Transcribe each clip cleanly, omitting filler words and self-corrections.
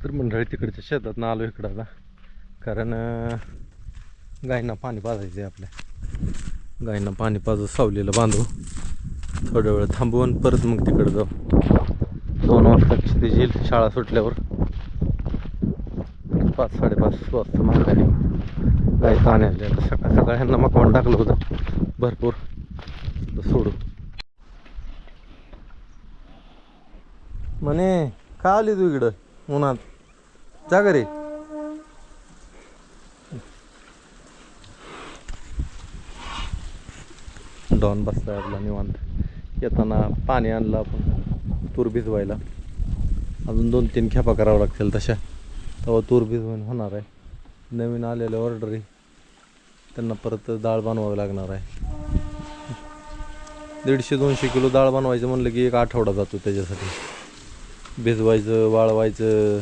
तर मंडळी तिकडच्या शेतातनं आलो इकडं आता, कारण गायींना पाणी पाजायचं आहे. आपल्या गायींना पाणी पाजू, सावलीला बांधू, थोड्या वेळ थांबवून परत मग तिकडं जाऊ. 2 वाजता क्षितिज येईल शाळा सुटल्यावर. 5-5:30 वाजता माघारी गाय पाणी आले. आता सकाळ सकाळ ह्यांना मकावून टाकलं होतं भरपूर, सोडू. म्हणे का आली तू इकडं उन्हात? जा घरी. डॉन बसलाय आपला निवांत. येताना पाणी आणलं आपण तूर भिजवायला. अजून 2-3 खेपा करावं लागतील तशा, तेव्हा तूर भिजवून होणार आहे. नवीन आलेल्या ऑर्डरी त्यांना परत डाळ बनवावी लागणार आहे. 150-200 किलो डाळ बनवायचं म्हणलं की 1 आठवडा जातो त्याच्यासाठी. भिजवायचं, वाळवायचं,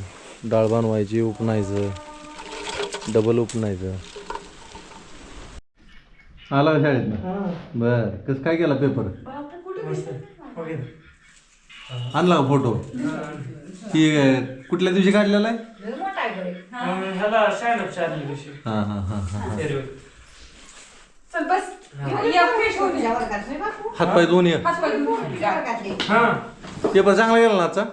डाळ बनवायची, उपनायचं, डबल उपनायचं. आला शाळेत ना? बर, कसं काय केला पेपर? आणला का फोटो? ठीक आहे. कुठल्या दिवशी काढलेला आहे? हां हां हां हां. हातपाय दोन्ही. पेपर चांगला गेला ना आजचा?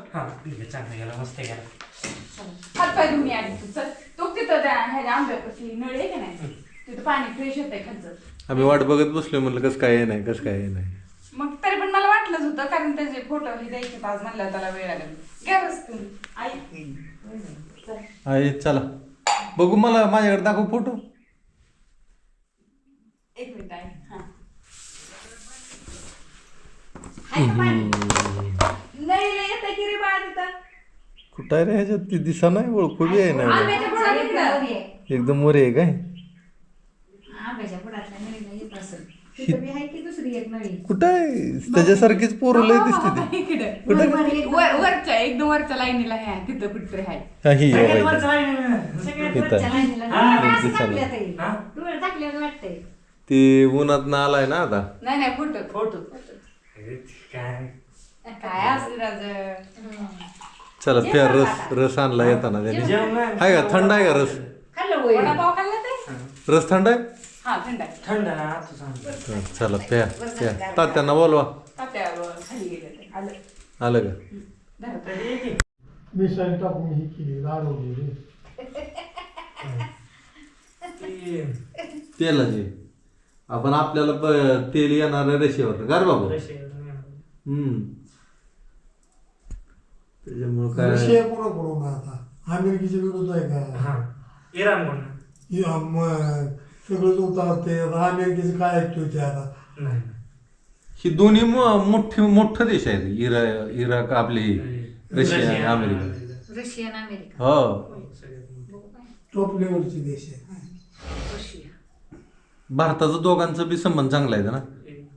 हातपाय धुवून आली चल. तो तिथं ह्याच्या आंब्यापाशी नळ आहे का नाही, तिथं पाणी फ्रेश येतंय खालचं. आम्ही वाट बघत बसलोय, म्हणलं कसं काय नाही, कसं काय नाही. मग तरी पण मला वाटलंच होतं, कारण त्याचे फोटो हे द्यायचे आज म्हणलं त्याला वेळ लागेल. घ्या बस तुम्ही. आई चला बघू, मला माझ्याकडे दाखव फोटो. एक मिनिट आहे. नाही येत की रे बाळा तिथं. कुठं आहे रे ह्याच्यात? ती दिसा नाही, ओळखू बी आहे ना. आंब्याच्या बुडाला तिकडं. एकदम मोरे आहे काय? आंब्याच्या बुडातल्या नळीला येत असेल. तिथं बी आहे की दुसरी एक नळी. कुठं आहे? त्याच्यासारखीच पोरं लय दिसते ती. इकडं वरच्या एकदम वरच्या लाईनीला आहे, तिथं कुठतरी आहे. ही ती उन्हात ना आलाय ना आता. नाही नाही फोटो फोटो काय असं चला प्या, रस आणला येताना त्याने. आहे का थंड आहे का रस? वडापाव खाल्ला ते? रस थंड आहे? हा थंड आहे. थंड. चला प्या प्या. तात्यांना बोलवा. खाली गेले आलं का? मिसळ टाकून ही केली, लाडवली. तेलाची आपण आपल्याला तेल येणार रेषेवर गार बाबू. त्याच्यामुळे काय रशिया कोणाकडून आता? अमेरिकेच्या विरोध आहे का? सगळं उतारते. अमेरिकेचं काय ऐकतोय ते आता? ही दोन्ही मोठं देश आहेत. इराक आपली रशिया आणि अमेरिका. रशियन अमेरिका हो, टॉप लेवलचे देश आहे. भारताचं दोघांचं बी संबंध चांगला आहे ना,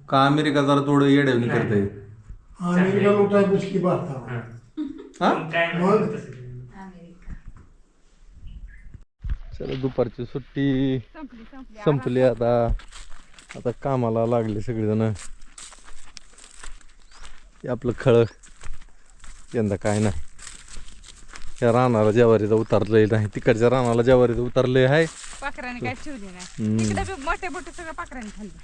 का अमेरिका जरा थोडं येड्यावणी करते. अमेरिका लुटाय मुश्किल भारताला. चला दुपारची सुट्टी संपली. आता कामाला लागले सगळेजण. आपलं खळं यंदा काय नाही. या रानाला ज्वारीचं उतारलंय नाही, तिकडच्या रानाला ज्वारीचं उतारलंय आहे. पाखराने काय ठेवले नाही. इकडे बी मोठे मोठे सगळं पाखराने खाल्लं.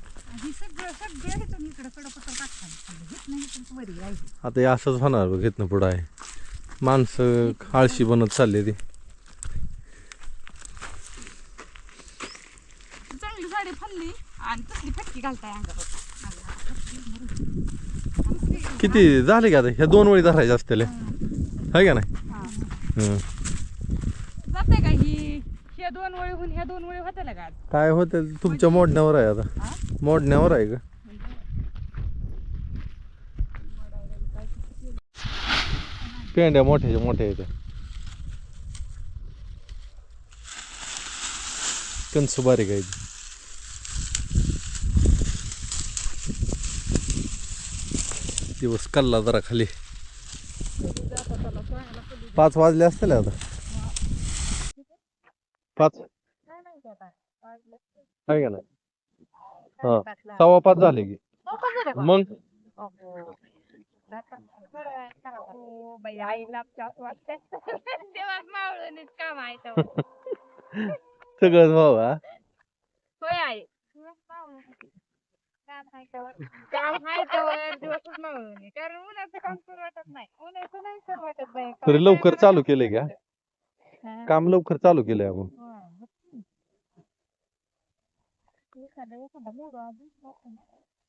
आता हे असंच होणार बघ इथनं पुढं आहे. माणसं आळशी बनत चालले ती. चांगली साडी फाडली आणि तसली फटकी घालताय अंगावर. किती झाले का आता? ह्या 2 वळी धरायच्या असतील आहे का नाही? जाते का ही? ह्या 2 वळीहून ह्या 2 वळी होत्या का? काय होते तुमच्या मोडण्यावर आहे. आता मोडण्यावर आहे का? पेंड्या मोठ्याच्या मोठ्या येत्या. कणस बारीक आहे. दिवस कल्ला जरा खाली. 5 वाजले असतील आता. 5 आहे का नाही? हा 5:15 झाले की मग हो बाई आईला वाटतं तेव्हा मावळणीच काम आहे तेव्हा. सगळंच भाऊ हा होय आहे काम आहे तेव्हा दिवसच मावळणी कारण उन्हाचं काम करू वाटत नाही उन्हाचं नाही करू वाटत नाही तरी लवकर चालू केलंय का हा. काम लवकर चालू केलंय आपण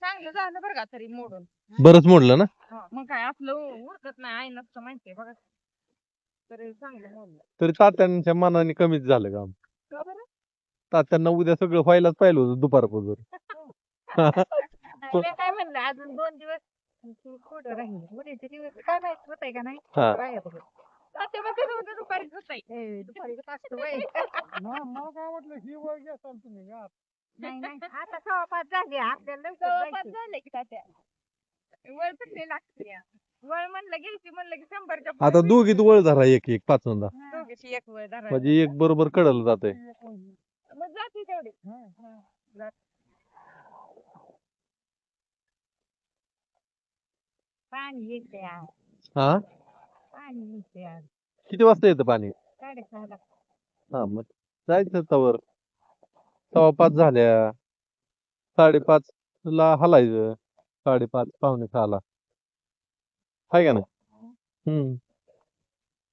चांगलं झालं बरं का तरी मोडून बरंच मोडलं ना मग काय आपलं उरकत नाही आई नसतं माहितीये बघा तरी चांगलं मोडलं तरी तात्यांच्या मनाने कमीच झालं काम का बरं तात्यांना उद्या सगळं व्हायलाच पाहिलं होतं दुपारपासून मी काय म्हणलं अजून 2 दिवस पुढं राहील उद्याचे दिवस काय माहित होतंय का नाही हा. राहील बघ. आता मग कसं होतं दुपारीच होतंय दुपारी असतं वय मला काय वाटलं ही वळ घेसाल तुम्ही का नाही नाही आता 5:15 झाले आपल्याला 5:15 झाले की तात्या वळ सुट्टी लागते वळ म्हणलं घ्यायची म्हणलं की 100च्या आता दोघीत वळ धरा एक एक पाचवंदा दोघीची एक वळ धरायची. म्हणजे एक बरोबर कडल जाते मग जाते तेवढी पाणी येते आज हा पाणी येते आज किती वाजता येतं पाणी 6:30 ला हा मग जायचं तवर 5:15 झाल्या 5:30 ला हलायचं 5:30 5:45 हाय का नाही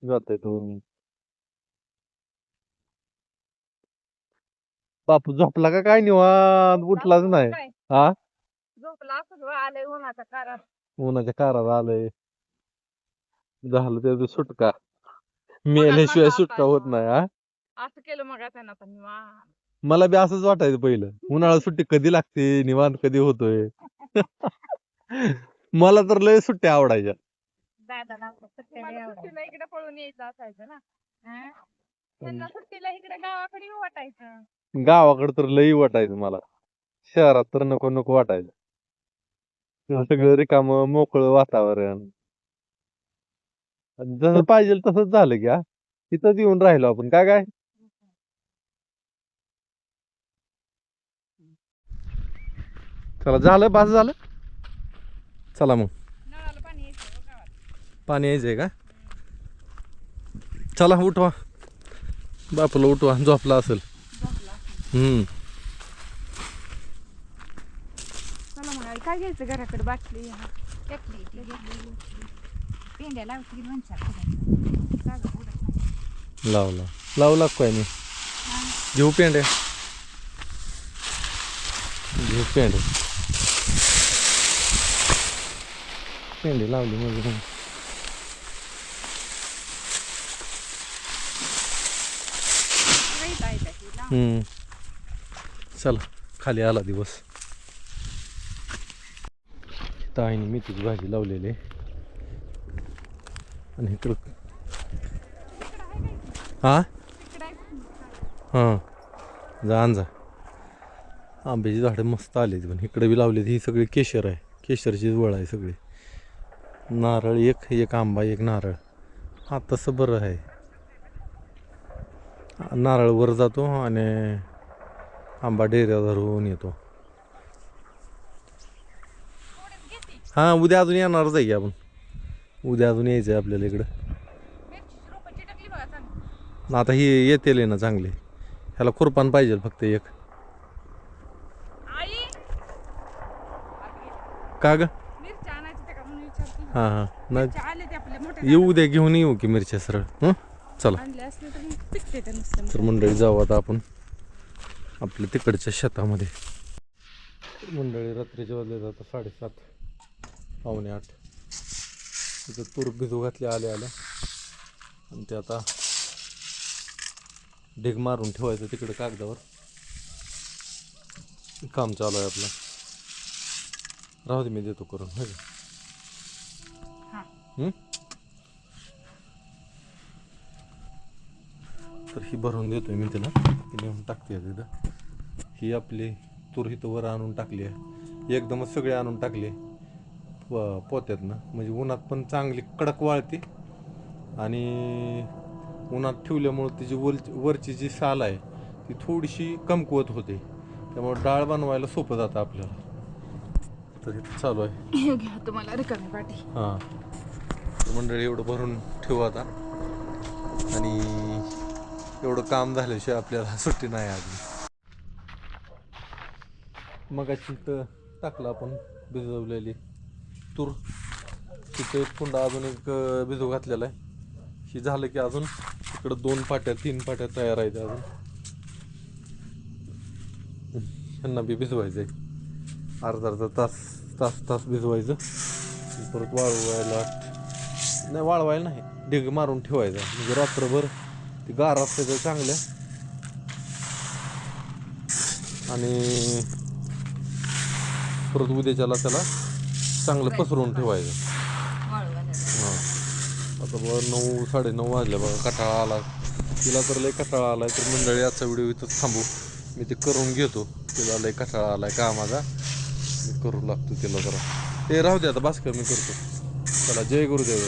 जातंय तो बापू झोपला का काय निवांत उठलाच नाही काय? हा झोपला असं आलंय उन्हाचा कारण उन्हाच्या कारात आलंय झालं त्याचं सुटका मेल्याशिवाय सुटका होत नाही हा असं केलं मग आता ना निवांत मला बी असंच वाटायचं पहिलं उन्हाळा सुट्टी कधी लागते निवांत कधी होतोय मला तर लय सुट्ट्या आवडायच्या दादा सुट्टीला इकडे पळून यायचं असायचं ना हा? त्यांना सुट्टीला इकडे गावाकडे येऊ वाटायचं गावाकडे तर लई वाटायचं मला शहरात तर नको नको वाटायचं तेव्हा सगळं रिकामं मोकळं वातावरण आणि जसं पाहिजे तसंच झालं की हा तिथंच येऊन राहिलो आपण काय काय चला झालं बस झालं चला मग नळाला पाणी यायचं गावात पाणी यायचंय का चला उठवा बापूला उठवा झोपला असेल चला मग आई, काय घ्यायचं घराकडे बाटली पेंड्या लावती लावला लावला काय मी घेऊ पेंड्या घेऊ पेंडे पेंडे लावली म्हणजे चला खाली आला दिवस ताईने मेथीची भाजी लावलेली आहे आणि इकडं हा हां जा आंब्याची झाडं मस्त आली पण इकडे बी लावली ही सगळी केशर आहे केशरचीच वळ आहे सगळी नारळ एक आंबा एक नारळ हा तसं बरं आहे नारळ वर जातो आणि आंबा डेऱ्या धरून येतो हा उद्या अजून येणारच आहे की आपण उद्या अजून यायचं आहे आपल्याला इकडं आता ही येतेल ना चांगली ह्याला खुरपान पाहिजे फक्त एक का ग हां हां नाही येऊ द्या घेऊन येऊ की मिरच्या सरळ चला तर मंडळी जाऊ आता आपण आपल्या तिकडच्या शेतामध्ये मंडळी रात्रीच्या वाजले जातात 7:30 पावणे 8 तिथं तूर भिजू घातले आल्या आणि ते आता ढीग मारून ठेवायचं तिकडं कागदावर काम चालू आहे आपलं राहू दे मी देतो करून हो तर ही भरून देतोय मी तिला ती नेऊन टाकते तिथं ही आपली तूर इथं वर आणून टाकली आहे एकदमच सगळे आणून टाकले पोत्यातनं म्हणजे उन्हात पण चांगली कडक वाळते आणि उन्हात ठेवल्यामुळं तिची वरची जी साल आहे ती थोडीशी कमकुवत होते त्यामुळे डाळ बनवायला सोपं जातं आपल्याला तर इथं चालू आहे घ्या तुम्हाला रिकामी पाठी हां मंडळी एवढं भरून ठेवू आता आणि एवढं काम झाल्याशिवाय आपल्याला सुट्टी नाही आली. मगाशी तर टाकलं आपण भिजवलेली तूर, तिथे एक कुंडा अजून एक भिजू घातलेला आहे. ही झालं की अजून इकडं 2 पाट्या 3 पाट्या तयार आहेत अजून. ह्यांना बी भिजवायचं आहे अर्धा तास भिजवायचं. परत वाळवायला नाही ढीग मारून ठेवायचं म्हणजे रात्रभर ती गार असते तर चांगल्या आणि परत उद्याच्याला त्याला चांगलं पसरून ठेवायचं. हां आता बघा 9 साडेनऊ वाजले बघा. कंटाळा आला तिला तर लय कंटाळा आलाय. तर मंडळी आजचा व्हिडिओ इथंच थांबू. मी ते करून घेतो. तिला लय कंटाळा आलाय कामाचा. मी करू लागतो तिला जरा. ते राहू दे आता बास्कर मी करतो. चला जय गुरुदेव.